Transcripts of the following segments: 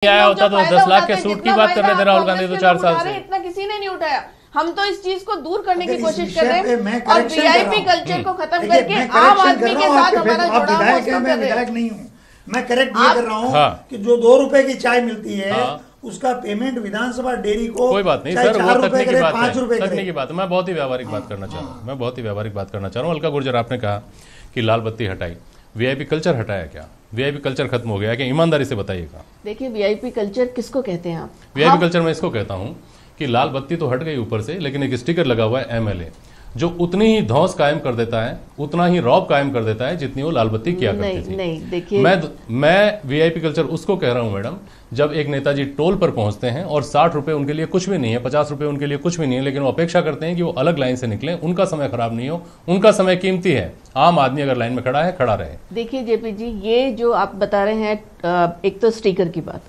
आया होता तो 10 लाख के सूट की बात कर रहे थे राहुल गांधी तो 4 साल से। इतना किसी ने नहीं उठाया। हम तो इस चीज को दूर करने की कोशिश कर रहे हैं और वीआईपी कल्चर को खत्म करके आम आदमी के साथ हमारा जुड़ाव मजबूत कर रहे हैं। नहीं हूँ मैं, करेक्ट ये कर रहा हूँ कि जो 2 रुपए की चाय मिलती है उसका पेमेंट विधानसभा डेयरी को कोई बात नहीं सर, वो तकनीकी बात है, 5 रुपए तकनीकी बात है। मैं बहुत ही व्यावहारिक बात करना चाह रहा हूँ। अलका गुर्जर, आपने कहा कि लाल बत्ती हटाई, वीआईपी कल्चर हटाया क्या? वीआईपी कल्चर खत्म हो गया क्या? ईमानदारी से बताइएगा। देखिए वीआईपी कल्चर किसको कहते हैं आप? वीआईपी कल्चर मैं इसको कहता हूं कि लाल बत्ती तो हट गई ऊपर से, लेकिन एक स्टिकर लगा हुआ है एमएलए, जो उतनी ही धौंस कायम कर देता है, उतना ही रौब कायम कर देता है जितनी वो लाल बत्ती किया करती थी। नहीं, देखिए मैं वीआईपी कल्चर उसको कह रहा हूं मैडम, जब एक नेताजी टोल पर पहुंचते हैं और 60 रुपए उनके लिए कुछ भी नहीं है, 50 रुपए उनके लिए कुछ भी नहीं है, लेकिन वो अपेक्षा करते हैं कि वो अलग लाइन से निकलें, उनका समय खराब नहीं हो, उनका समय कीमती है। आम आदमी अगर लाइन में खड़ा है, खड़ा रहे। देखिए जेपी जी, ये जो आप बता रहे हैं, एक तो स्टिकर की बात,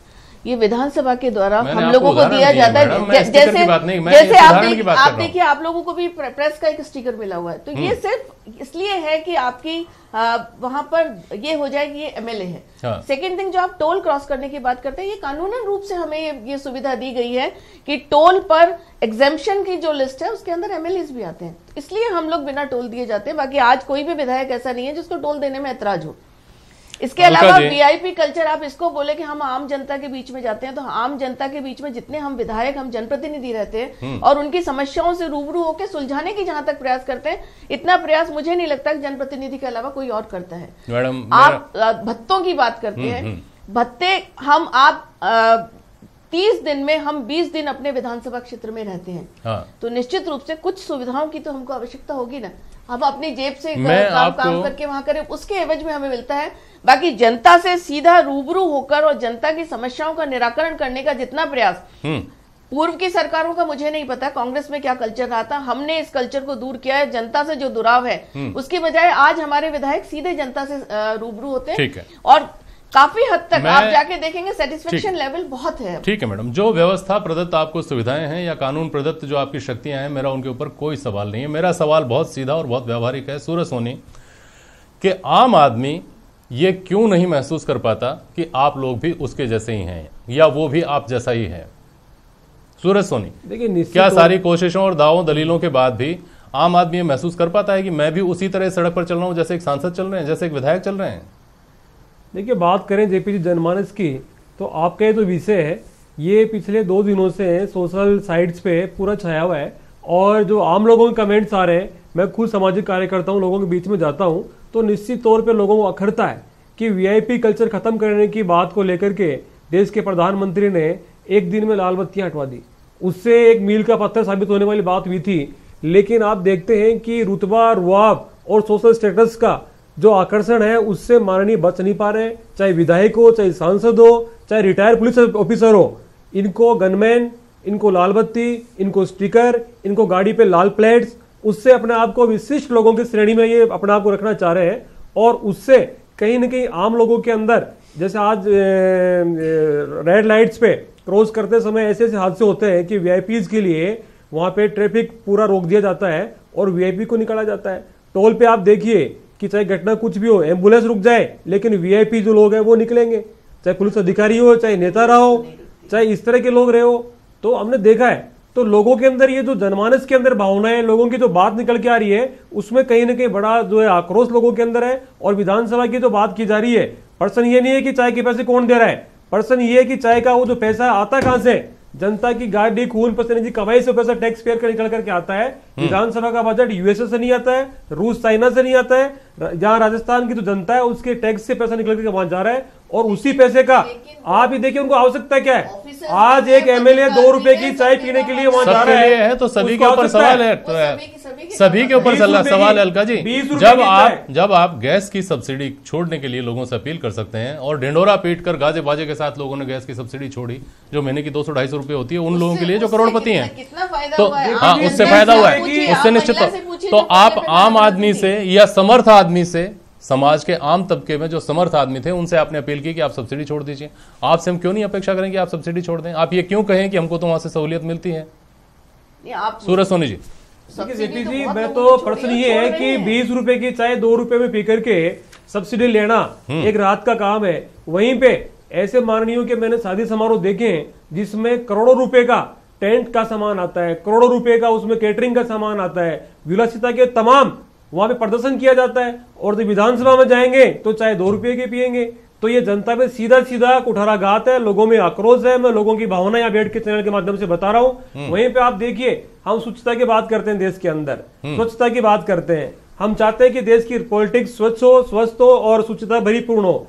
ये विधानसभा के द्वारा हम लोगों को दिया जाता है। जैसे आप देखिए, आप लोगों को भी प्रेस का एक स्टिकर मिला हुआ है, तो ये सिर्फ इसलिए है कि आपकी वहां पर ये हो जाए कि ये एमएलए है। सेकंड थिंग, जो आप टोल क्रॉस करने की बात करते हैं, ये कानूनन रूप से हमें ये सुविधा दी गई है कि टोल पर एग्जेम्पशन की जो लिस्ट है उसके अंदर एमएलए भी आते हैं, इसलिए हम लोग बिना टोल दिए जाते हैं। बाकी आज कोई भी विधायक ऐसा नहीं है जिसको टोल देने में ऐतराज हो। इसके अलावा वीआईपी कल्चर, आप इसको बोले कि हम आम जनता के बीच में जाते हैं, तो आम जनता के बीच में जितने हम विधायक, हम जनप्रतिनिधि रहते हैं और उनकी समस्याओं से रूबरू होकर सुलझाने की जहां तक प्रयास करते हैं, इतना प्रयास मुझे नहीं लगता कि जनप्रतिनिधि के अलावा कोई और करता है। मैडम, आप भत्तों की बात करते हैं, भत्ते आप 30 दिन में हम 20 दिन अपने विधानसभा क्षेत्र में रहते हैं, तो निश्चित रूप से कुछ सुविधाओं की तो हमको आवश्यकता होगी ना। हम अपनी जेब से काम करके वहां करें, उसके एवज में हमें मिलता है। बाकी जनता से सीधा रूबरू होकर और जनता की समस्याओं का निराकरण करने का जितना प्रयास, पूर्व की सरकारों का मुझे नहीं पता कांग्रेस में क्या कल्चर रहा था, हमने इस कल्चर को दूर किया है। जनता से जो दुराव है उसकी बजाय आज हमारे विधायक सीधे जनता से रूबरू होते हैं और काफी हद तक आप जाके देखेंगे सेटिस्फेक्शन लेवल बहुत है। ठीक है मैडम, जो व्यवस्था प्रदत्त आपको सुविधाएं हैं या कानून प्रदत्त जो आपकी शक्तियां हैं, मेरा उनके ऊपर कोई सवाल नहीं है। मेरा सवाल बहुत सीधा और बहुत व्यवहारिक है सूरज सोनी, कि आम आदमी ये क्यों नहीं महसूस कर पाता कि आप लोग भी उसके जैसे ही हैं या वो भी आप जैसा ही है? सूरज सोनी, देखिए क्या सारी कोशिशों और दावों दलीलों के बाद भी आम आदमी ये महसूस कर पाता है कि मैं भी उसी तरह सड़क पर चल रहा हूं जैसे एक सांसद चल रहे हैं, जैसे एक विधायक चल रहे हैं? देखिए, बात करें जेपी जी जनमानस की, तो आपका ये जो विषय है ये पिछले 2 दिनों से सोशल साइट्स पे पूरा छाया हुआ है और जो आम लोगों के कमेंट्स आ रहे हैं, मैं खुद सामाजिक कार्यकर्ता हूँ, लोगों के बीच में जाता हूँ, तो निश्चित तौर पे लोगों को अखरता है कि वीआईपी कल्चर खत्म करने की बात को लेकर के देश के प्रधानमंत्री ने एक दिन में लाल बत्तियां हटवा दी। उससे एक मील का पत्थर साबित होने वाली बात हुई थी, लेकिन आप देखते हैं कि रुतबा, रुआब और सोशल स्टेटस का जो आकर्षण है उससे माननीय बच नहीं पा रहे, चाहे विधायक हो, चाहे सांसद हो, चाहे रिटायर्ड पुलिस ऑफिसर हो। इनको गनमैन, इनको लाल बत्ती, इनको स्टिकर, इनको गाड़ी पे लाल प्लेट्स, उससे अपने आप को विशिष्ट लोगों की श्रेणी में ये अपने आप को रखना चाह रहे हैं और उससे कहीं ना कहीं आम लोगों के अंदर, जैसे आज रेड लाइट्स पे क्रॉस करते समय ऐसे ऐसे हादसे होते हैं कि वीआईपीज के लिए वहां पे ट्रैफिक पूरा रोक दिया जाता है और वीआईपी को निकाला जाता है। टोल पे आप देखिए कि चाहे घटना कुछ भी हो, एम्बुलेंस रुक जाए, लेकिन वीआईपी जो लोग हैं वो निकलेंगे, चाहे पुलिस अधिकारी हो, चाहे नेता रहा हो, चाहे इस तरह के लोग रहे हो। तो हमने देखा है, तो लोगों के अंदर ये जो जनमानस के अंदर भावनाएं, लोगों की जो बात निकल के आ रही है, उसमें कहीं ना कहीं बड़ा जो है आक्रोश लोगों के अंदर है। और विधानसभा की जो बात की जा रही है, पर्सन ये नहीं है कि चाय के पैसे कौन दे रहा है, पर्सन ये है कि चाय का वो जो पैसा आता कहां से, जनता की गाड़ी, खून पसीने की कमाई से पैसा टैक्स पेयर का निकल करके आता है। विधानसभा का बजट यूएसए से नहीं आता है, रूस चाइना से नहीं आता है, जहां राजस्थान की जो जनता है उसके टैक्स से पैसा निकल करके वहां जा रहा है और उसी पैसे का आप ही देखिए उनको आवश्यकता क्या है। आज एक एमएलए 2 रुपए की चाय पीने के लिए वहां जा रहा है, तो सभी के ऊपर सवाल है, सभी के ऊपर सवाल है अलका जी। जब आप गैस की सब्सिडी छोड़ने के लिए लोगों से अपील कर सकते हैं और ढिंडोरा पीट कर गाजे बाजे के साथ लोगों ने गैस की सब्सिडी छोड़ी, जो महीने की 200-250 रुपए होती है उन लोगों के लिए जो करोड़पति हैं, तो हाँ, उससे फायदा हुआ है, उससे निश्चित। तो आप आम आदमी से या समर्थ आदमी से, समाज के आम तबके में जो समर्थ आदमी थे, उनसे आपने अपील की कि आप सब्सिडी छोड़ दीजिए। आपसे हम क्यों नहीं अपेक्षा करें कि आप सब्सिडी छोड़ दें? आप ये क्यों कहें कि हमको तो वहां से सहूलियत मिलती है? सूरज सोनी जी, जेपी जी, मैं तो प्रश्न ये है कि 20 रुपए की चाय 2 रुपए में पी करके सब्सिडी लेना एक रात का काम है, वहीं पे ऐसे माननीयों के मैंने शादी समारोह देखे हैं जिसमें करोड़ों रुपए का टेंट का सामान आता है, करोड़ों रुपए का उसमें केटरिंग का सामान आता है, विलासिता के तमाम वहां पे प्रदर्शन किया जाता है। और जब विधानसभा में जाएंगे तो चाहे 2 रुपए के पिएंगे। तो ये जनता पे सीधा सीधा कुठाराघात है, लोगों में आक्रोश है। मैं लोगों की भावना यहाँ बैठ के चैनल के माध्यम से बता रहा हूँ। वहीं पे आप देखिए, हम स्वच्छता की बात करते हैं देश के अंदर, स्वच्छता की बात करते हैं। हम चाहते हैं कि देश की पॉलिटिक्स स्वच्छ हो, स्वस्थ हो और स्वच्छता भरीपूर्ण हो।